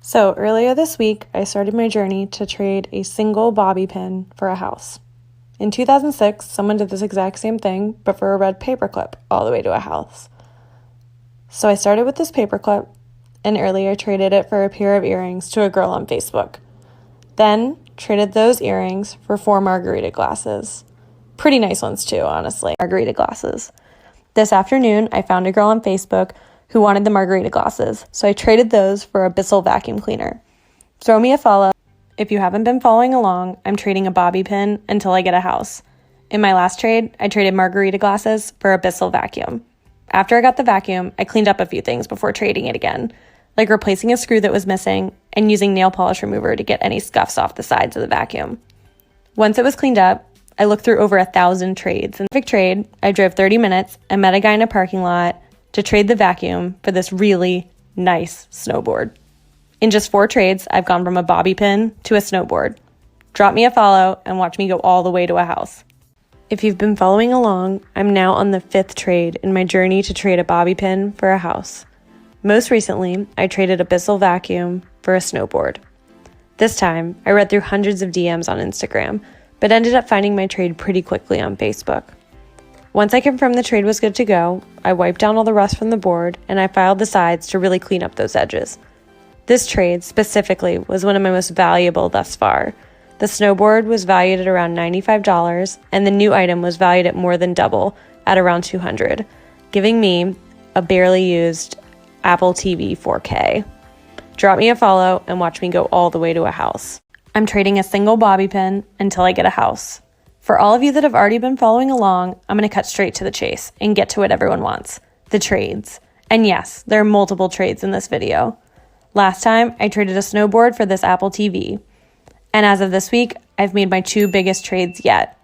So earlier this week, I started my journey to trade a single bobby pin for a house. In 2006, someone did this exact same thing, but for a red paperclip all the way to a house. So I started with this paperclip, and earlier traded it for a pair of earrings to a girl on Facebook. Then traded those earrings for 4 margarita glasses. Pretty nice ones too, honestly. Margarita glasses. This afternoon, I found a girl on Facebook who wanted the margarita glasses, so I traded those for a Bissell vacuum cleaner. Throw me a follow. If you haven't been following along, I'm trading a bobby pin until I get a house. In my last trade, I traded margarita glasses for a Bissell vacuum. After I got the vacuum, I cleaned up a few things before trading it again, like replacing a screw that was missing and using nail polish remover to get any scuffs off the sides of the vacuum. Once it was cleaned up, I looked through over 1,000 trades. In the perfect trade, I drove 30 minutes and met a guy in a parking lot to trade the vacuum for this really nice snowboard. In just 4 trades, I've gone from a bobby pin to a snowboard. Drop me a follow and watch me go all the way to a house. If you've been following along, I'm now on the 5th trade in my journey to trade a bobby pin for a house. Most recently, I traded a Bissell vacuum for a snowboard. This time, I read through hundreds of DMs on Instagram, but ended up finding my trade pretty quickly on Facebook. Once I confirmed the trade was good to go, I wiped down all the rust from the board and I filed the sides to really clean up those edges. This trade specifically was one of my most valuable thus far. The snowboard was valued at around $95 and the new item was valued at more than double at around $200, giving me a barely used Apple TV 4K. Drop me a follow and watch me go all the way to a house. I'm trading a single bobby pin until I get a house. For all of you that have already been following along, I'm going to cut straight to the chase and get to what everyone wants, the trades. And yes, there are multiple trades in this video. Last time, I traded a snowboard for this Apple TV. And as of this week, I've made my 2 biggest trades yet.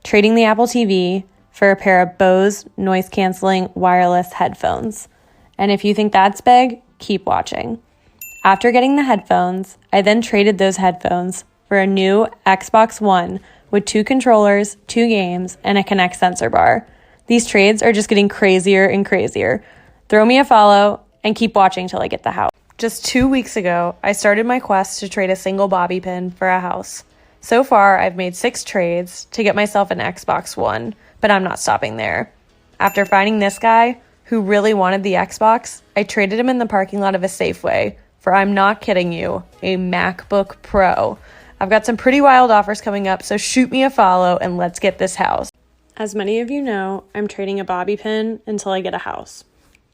Trading the Apple TV for a pair of Bose noise-canceling wireless headphones. And if you think that's big, keep watching. After getting the headphones, I then traded those headphones for a new Xbox One with 2 controllers, 2 games, and a Kinect sensor bar. These trades are just getting crazier and crazier. Throw me a follow and keep watching till I get the house. Just 2 weeks ago, I started my quest to trade a single bobby pin for a house. So far, I've made 6 trades to get myself an Xbox One, but I'm not stopping there. After finding this guy, who really wanted the Xbox, I traded him in the parking lot of a Safeway for, I'm not kidding you, a MacBook Pro. I've got some pretty wild offers coming up, so shoot me a follow and let's get this house. As many of you know, I'm trading a bobby pin until I get a house.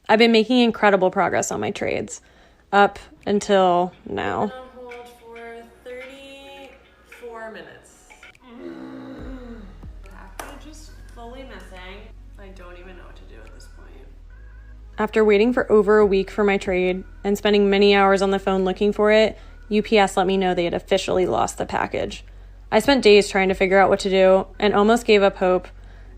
I've been making incredible progress on my trades, up until now. I've been on hold for 34 minutes. Package is fully missing. I don't even know what to do at this point. After waiting for over a week for my trade and spending many hours on the phone looking for it, UPS let me know they had officially lost the package. I spent days trying to figure out what to do and almost gave up hope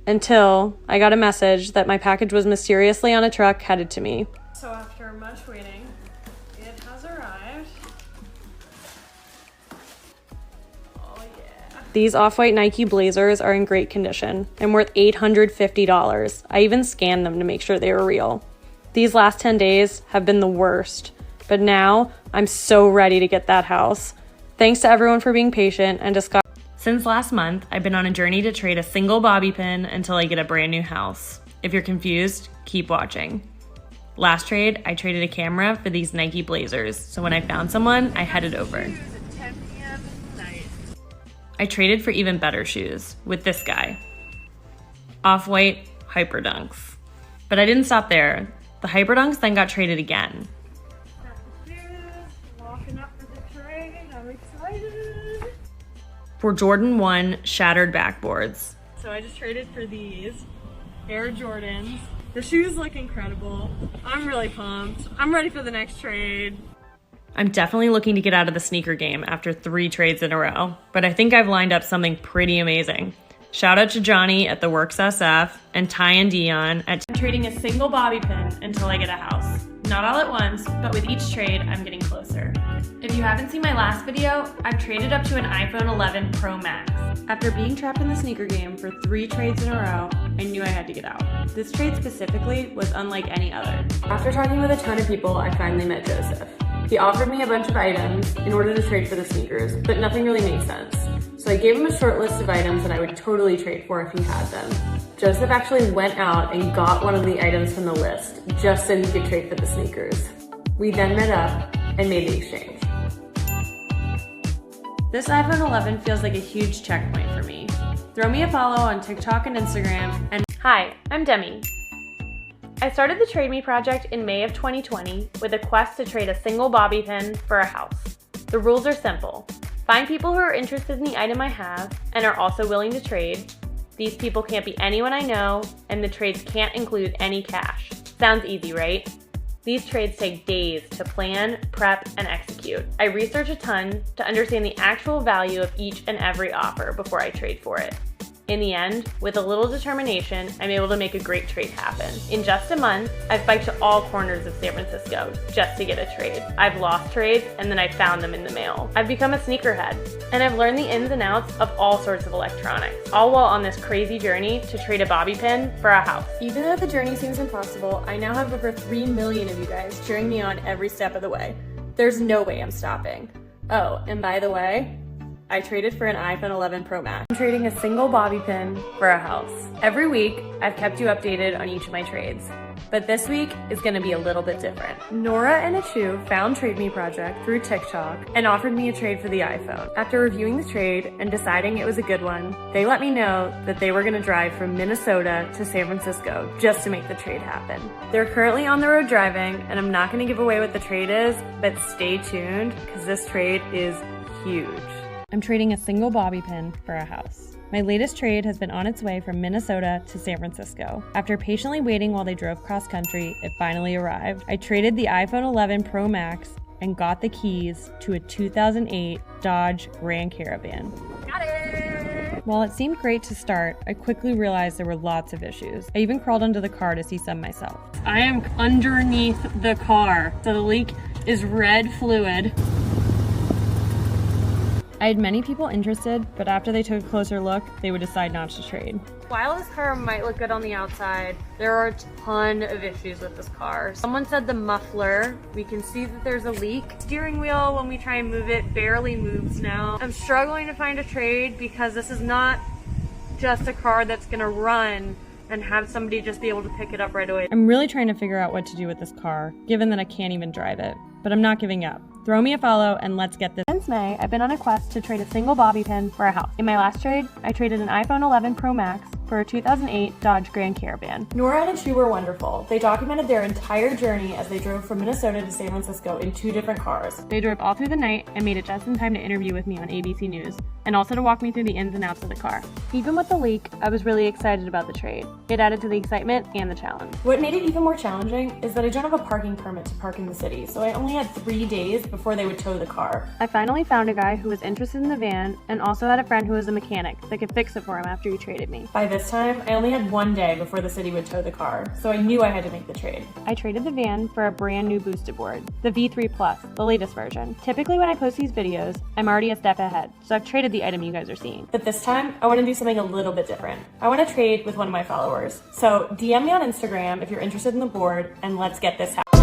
until I got a message that my package was mysteriously on a truck headed to me. So after much waiting, it has arrived. Oh yeah. These off-white Nike Blazers are in great condition and worth $850. I even scanned them to make sure they were real. These last 10 days have been the worst, but now I'm so ready to get that house. Thanks to everyone for being patient and discussing. Since last month, I've been on a journey to trade a single bobby pin until I get a brand new house. If you're confused, keep watching. Last trade, I traded a camera for these Nike Blazers, so when I found someone, I headed over. It is at 10 p.m. tonight. I traded for even better shoes with this guy. Off-white Hyperdunks. But I didn't stop there. The Hyperdunks then got traded again. Walking up for the trade. I'm excited. For Jordan 1 shattered backboards. So I just traded for these Air Jordans. The shoes look incredible. I'm really pumped. I'm ready for the next trade. I'm definitely looking to get out of the sneaker game after 3 trades in a row, but I think I've lined up something pretty amazing. Shout out to Johnny at The Works SF and Ty and Dion at trading a single bobby pin until I get a house. Not all at once, but with each trade, I'm getting closer. If you haven't seen my last video, I've traded up to an iPhone 11 Pro Max. After being trapped in the sneaker game for 3 trades in a row, I knew I had to get out. This trade specifically was unlike any other. After talking with a ton of people, I finally met Joseph. He offered me a bunch of items in order to trade for the sneakers, but nothing really made sense. So I gave him a short list of items that I would totally trade for if he had them. Joseph actually went out and got one of the items from the list just so he could trade for the sneakers. We then met up and made the exchange. This iPhone 11 feels like a huge checkpoint for me. Throw me a follow on TikTok and Instagram. And hi, I'm Demi. I started the Trade Me project in May of 2020 with a quest to trade a single bobby pin for a house. The rules are simple. Find people who are interested in the item I have and are also willing to trade. These people can't be anyone I know, and the trades can't include any cash. Sounds easy, right? These trades take days to plan, prep, and execute. I research a ton to understand the actual value of each and every offer before I trade for it. In the end, with a little determination, I'm able to make a great trade happen. In just a month, I've biked to all corners of San Francisco just to get a trade. I've lost trades, and then I found them in the mail. I've become a sneakerhead, and I've learned the ins and outs of all sorts of electronics, all while on this crazy journey to trade a bobby pin for a house. Even though the journey seems impossible, I now have over 3 million of you guys cheering me on every step of the way. There's no way I'm stopping. Oh, and by the way, I traded for an iPhone 11 Pro Max. I'm trading a single bobby pin for a house. Every week, I've kept you updated on each of my trades. But this week is gonna be a little bit different. Nora and Achu found Trade Me Project through TikTok and offered me a trade for the iPhone. After reviewing the trade and deciding it was a good one, they let me know that they were gonna drive from Minnesota to San Francisco just to make the trade happen. They're currently on the road driving, and I'm not gonna give away what the trade is, but stay tuned, because this trade is huge. I'm trading a single bobby pin for a house. My latest trade has been on its way from Minnesota to San Francisco. After patiently waiting while they drove cross country, it finally arrived. I traded the iPhone 11 Pro Max and got the keys to a 2008 Dodge Grand Caravan. Got it! While it seemed great to start, I quickly realized there were lots of issues. I even crawled under the car to see some myself. I am underneath the car, so the leak is red fluid. I had many people interested, but after they took a closer look, they would decide not to trade. While this car might look good on the outside, there are a ton of issues with this car. Someone said the muffler. We can see that there's a leak. Steering wheel, when we try and move it, barely moves now. I'm struggling to find a trade because this is not just a car that's gonna run and have somebody just be able to pick it up right away. I'm really trying to figure out what to do with this car, given that I can't even drive it. But I'm not giving up. Throw me a follow and let's get this. Since May, I've been on a quest to trade a single bobby pin for a house. In my last trade, I traded an iPhone 11 Pro Max for a 2008 Dodge Grand Caravan. Nora and Achu were wonderful. They documented their entire journey as they drove from Minnesota to San Francisco in 2 different cars. They drove all through the night and made it just in time to interview with me on ABC News, and also to walk me through the ins and outs of the car. Even with the leak, I was really excited about the trade. It added to the excitement and the challenge. What made it even more challenging is that I don't have a parking permit to park in the city, so I only had 3 days before they would tow the car. I finally found a guy who was interested in the van and also had a friend who was a mechanic that could fix it for him after he traded me. By this time, I only had 1 day before the city would tow the car, so I knew I had to make the trade. I traded the van for a brand new boosted board, the V3 Plus, the latest version. Typically when I post these videos, I'm already a step ahead, so I've traded the item you guys are seeing. But this time, I want to do something a little bit different. I want to trade with one of my followers. So DM me on Instagram if you're interested in the board, and let's get this happening.